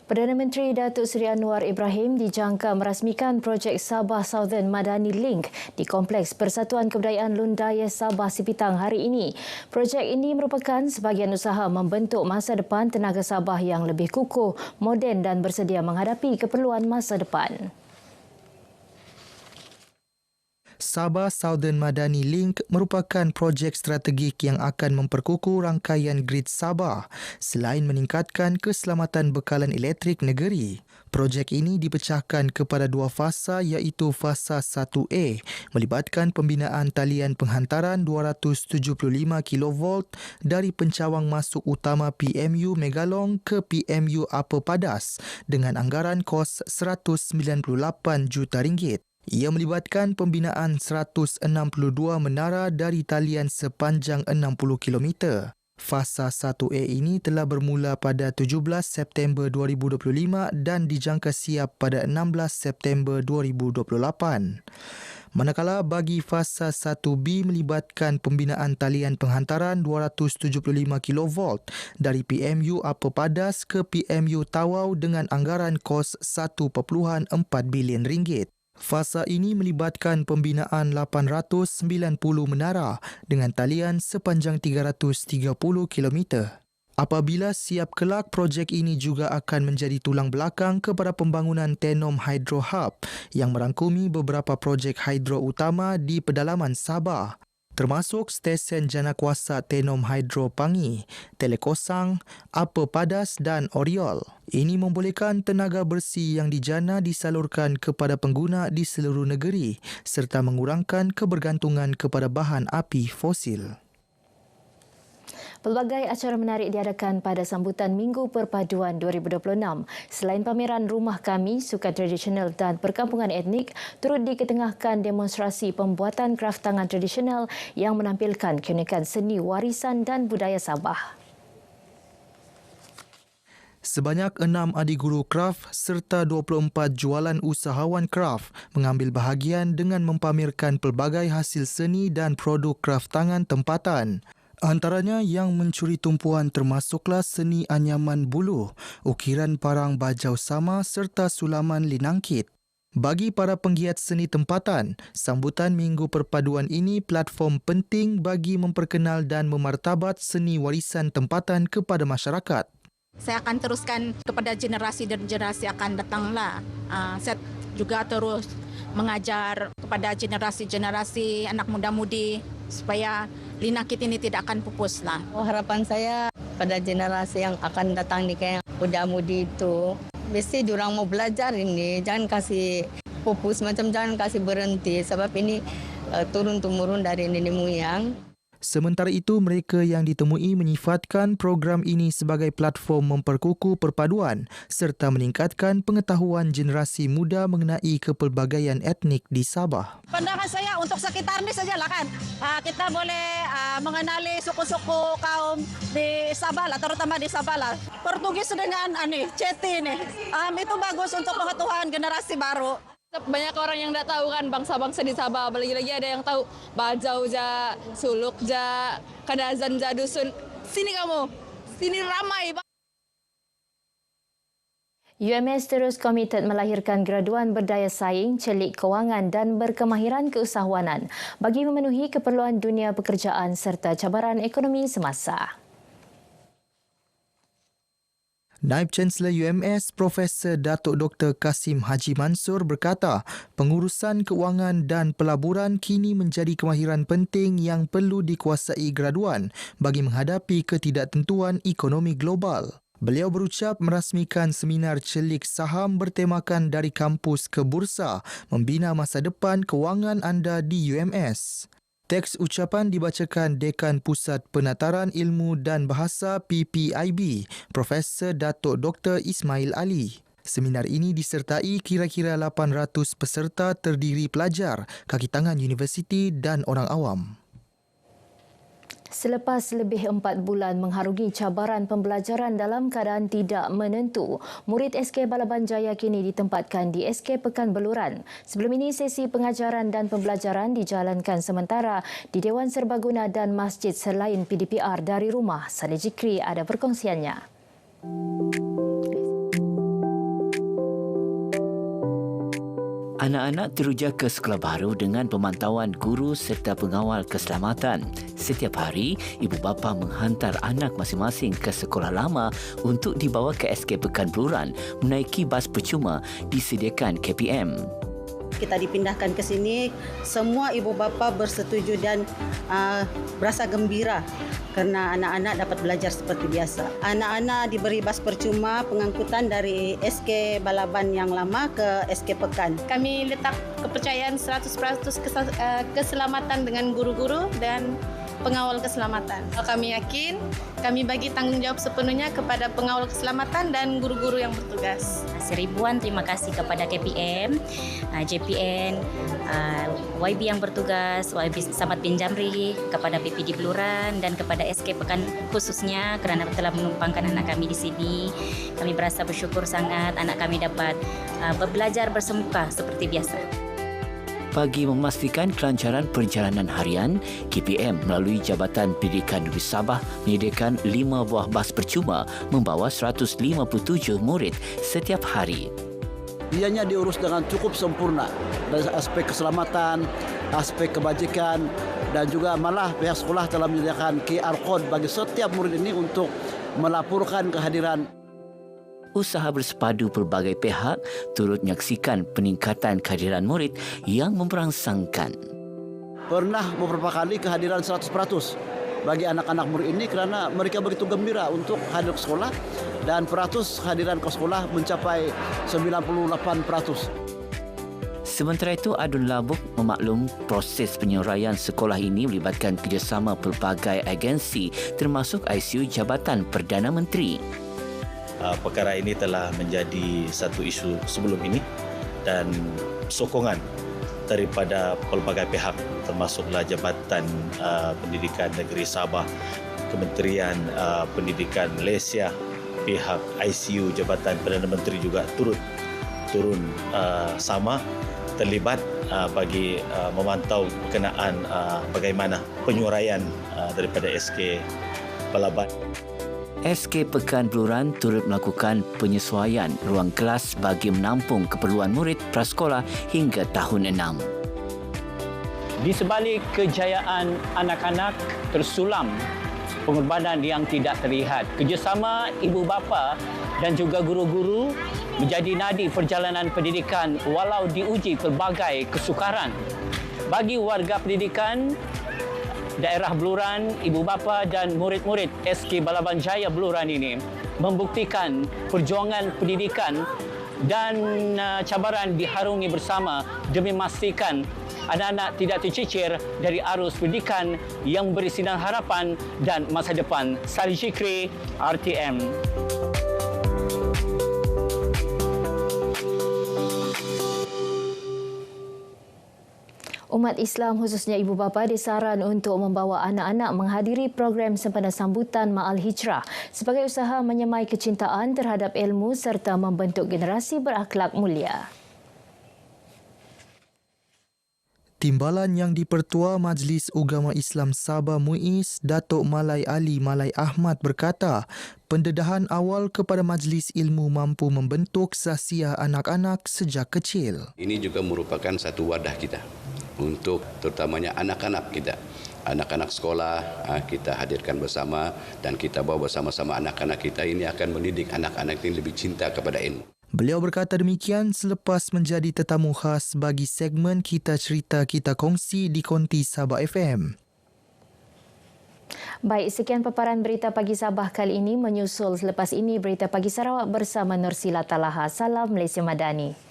Perdana Menteri Datuk Seri Anwar Ibrahim dijangka merasmikan projek Sabah Southern Madani Link di Kompleks Persatuan Kebudayaan Lundaya Sabah Sipitang hari ini. Projek ini merupakan sebahagian usaha membentuk masa depan tenaga Sabah yang lebih kukuh, moden dan bersedia menghadapi keperluan masa depan. Sabah Southern Madani Link merupakan projek strategik yang akan memperkukuh rangkaian grid Sabah selain meningkatkan keselamatan bekalan elektrik negeri. Projek ini dipecahkan kepada dua fasa iaitu fasa 1A melibatkan pembinaan talian penghantaran 275 kV dari pencawang masuk utama PMU Megalong ke PMU Upper Padas dengan anggaran kos RM198 juta. Ia melibatkan pembinaan 162 menara dari talian sepanjang 60 km. Fasa 1A ini telah bermula pada 17 September 2025 dan dijangka siap pada 16 September 2028. Manakala bagi fasa 1B melibatkan pembinaan talian penghantaran 275 kV dari PMU Upper Padas ke PMU Tawau dengan anggaran kos RM1.4 bilion. Fasa ini melibatkan pembinaan 890 menara dengan talian sepanjang 330 km. Apabila siap kelak, projek ini juga akan menjadi tulang belakang kepada pembangunan Tenom Hydro Hub yang merangkumi beberapa projek hidro utama di pedalaman Sabah, termasuk stesen janakuasa Tenom Hydro Pangi, Telekosang, Upper Padas dan Oriol. Ini membolehkan tenaga bersih yang dijana disalurkan kepada pengguna di seluruh negeri serta mengurangkan kebergantungan kepada bahan api fosil. Pelbagai acara menarik diadakan pada sambutan Minggu Perpaduan 2026. Selain pameran Rumah Kami, sukan tradisional dan perkampungan etnik, turut diketengahkan demonstrasi pembuatan kraf tangan tradisional yang menampilkan keunikan seni warisan dan budaya Sabah. Sebanyak 6 adiguru kraf serta 24 jualan usahawan kraf mengambil bahagian dengan mempamerkan pelbagai hasil seni dan produk kraf tangan tempatan. Antaranya yang mencuri tumpuan termasuklah seni anyaman buluh, ukiran parang bajau sama serta sulaman linangkit. Bagi para penggiat seni tempatan, sambutan Minggu Perpaduan ini platform penting bagi memperkenal dan memartabat seni warisan tempatan kepada masyarakat. Saya akan teruskan kepada generasi dan generasi akan datanglah. Saya juga terus mengajar kepada generasi-generasi anak muda-mudi supaya linangkit ini tidak akan pupus lah. Harapan saya pada generasi yang akan datang ni kayak muda-mudi itu, mesti diorang mau belajar ini, jangan kasih pupus, jangan kasih berhenti sebab ini turun-temurun dari nenek moyang. Sementara itu, mereka yang ditemui menyifatkan program ini sebagai platform memperkukuh perpaduan serta meningkatkan pengetahuan generasi muda mengenai kepelbagaian etnik di Sabah. Pandangan saya untuk sekitar ini sajalah kan. Kita boleh mengenali suku-suku kaum di Sabah lah, terutama di Sabah lah. Portugis dengan Ceti ini. Itu bagus untuk pengetahuan generasi baru. Banyak orang yang tidak tahu kan bangsa-bangsa di Sabah, lagi-lagi ada yang tahu Bajau ja, Suluk ja, Kadazan ja, Dusun. Sini kamu, sini ramai. UMS terus komited melahirkan graduan berdaya saing, celik kewangan dan berkemahiran keusahawanan bagi memenuhi keperluan dunia pekerjaan serta cabaran ekonomi semasa. Naib Chancellor UMS Profesor Datuk Dr. Kasim Haji Mansur berkata, pengurusan keuangan dan pelaburan kini menjadi kemahiran penting yang perlu dikuasai graduan bagi menghadapi ketidaktentuan ekonomi global. Beliau berucap merasmikan seminar celik saham bertemakan dari kampus ke bursa, membina masa depan kewangan anda di UMS. Teks ucapan dibacakan Dekan Pusat Penataran Ilmu dan Bahasa PPIB, Profesor Datuk Dr. Ismail Ali. Seminar ini disertai kira-kira 800 peserta terdiri pelajar, kaki tangan universiti dan orang awam. Selepas lebih 4 bulan mengharungi cabaran pembelajaran dalam keadaan tidak menentu, murid SK Balaban Jaya kini ditempatkan di SK Pekan Beluran. Sebelum ini, sesi pengajaran dan pembelajaran dijalankan sementara di Dewan Serbaguna dan Masjid selain PDPR dari rumah. Saleh Jikri ada perkongsiannya. Anak-anak teruja ke sekolah baru dengan pemantauan guru serta pengawal keselamatan. Setiap hari, ibu bapa menghantar anak masing-masing ke sekolah lama untuk dibawa ke SK Pekan Beluran menaiki bas percuma disediakan KPM. Kita dipindahkan ke sini, semua ibu bapa bersetuju dan berasa gembira kerana anak-anak dapat belajar seperti biasa. Anak-anak diberi bas percuma pengangkutan dari SK Balaban yang lama ke SK Pekan. Kami letak kepercayaan 100% keselamatan dengan guru-guru dan pengawal keselamatan. Kami yakin, kami bagi tanggungjawab sepenuhnya kepada pengawal keselamatan dan guru-guru yang bertugas. Seribuan terima kasih kepada KPM, JPN, YB yang bertugas, YB Samad bin Jamri, kepada PPD Beluran dan kepada SK Pekan khususnya kerana telah menumpangkan anak kami di sini. Kami berasa bersyukur sangat anak kami dapat belajar bersemuka seperti biasa. Bagi memastikan kelancaran perjalanan harian, KPM melalui Jabatan Pendidikan Negeri Sabah menyediakan 5 buah bas percuma membawa 157 murid setiap hari. Ianya diurus dengan cukup sempurna dari aspek keselamatan, aspek kebajikan dan juga malah pihak sekolah telah menyediakan QR code bagi setiap murid ini untuk melaporkan kehadiran. Usaha bersepadu pelbagai pihak turut menyaksikan peningkatan kehadiran murid yang memperangsangkan. Pernah beberapa kali kehadiran 100% bagi anak-anak murid ini kerana mereka begitu gembira untuk hadir ke sekolah dan peratus kehadiran ke sekolah mencapai 98%. Sementara itu, Adun Labuk memaklum proses penyuraian sekolah ini melibatkan kerjasama pelbagai agensi termasuk ICU Jabatan Perdana Menteri. Perkara ini telah menjadi satu isu sebelum ini dan sokongan daripada pelbagai pihak termasuklah Jabatan Pendidikan Negeri Sabah, Kementerian Pendidikan Malaysia, pihak ICU Jabatan Perdana Menteri juga turun sama terlibat bagi memantau berkenaan bagaimana penyuraian daripada SK Balaban. SK Pekan Beluran turut melakukan penyesuaian ruang kelas bagi menampung keperluan murid prasekolah hingga tahun 6. Di sebalik kejayaan anak-anak tersulam pengorbanan yang tidak terlihat. Kerjasama ibu bapa dan juga guru-guru menjadi nadi perjalanan pendidikan walau diuji pelbagai kesukaran. Bagi warga pendidikan daerah Beluran, ibu bapa dan murid-murid SK Balaban Jaya Beluran ini membuktikan perjuangan pendidikan dan cabaran diharungi bersama demi memastikan anak-anak tidak tercicir dari arus pendidikan yang beri sinar harapan dan masa depan. Salih Syikri, RTM. Umat Islam khususnya ibu bapa disaran untuk membawa anak-anak menghadiri program sempena sambutan Ma'al Hijrah sebagai usaha menyemai kecintaan terhadap ilmu serta membentuk generasi berakhlak mulia. Timbalan yang dipertua Majlis Ugama Islam Sabah MUIS, Datuk Malai Ali Malai Ahmad berkata, pendedahan awal kepada majlis ilmu mampu membentuk sahsiah anak-anak sejak kecil. Ini juga merupakan satu wadah kita untuk terutamanya anak-anak kita. Anak-anak sekolah kita hadirkan bersama dan kita bawa bersama-sama anak-anak kita ini akan mendidik anak-anak ini lebih cinta kepada ilmu. Beliau berkata demikian selepas menjadi tetamu khas bagi segmen Kita Cerita Kita Kongsi di Konti Sabah FM. Baik, sekian paparan berita pagi Sabah kali ini. Menyusul selepas ini berita pagi Sarawak bersama Nursila Talaha. Salam Malaysia Madani.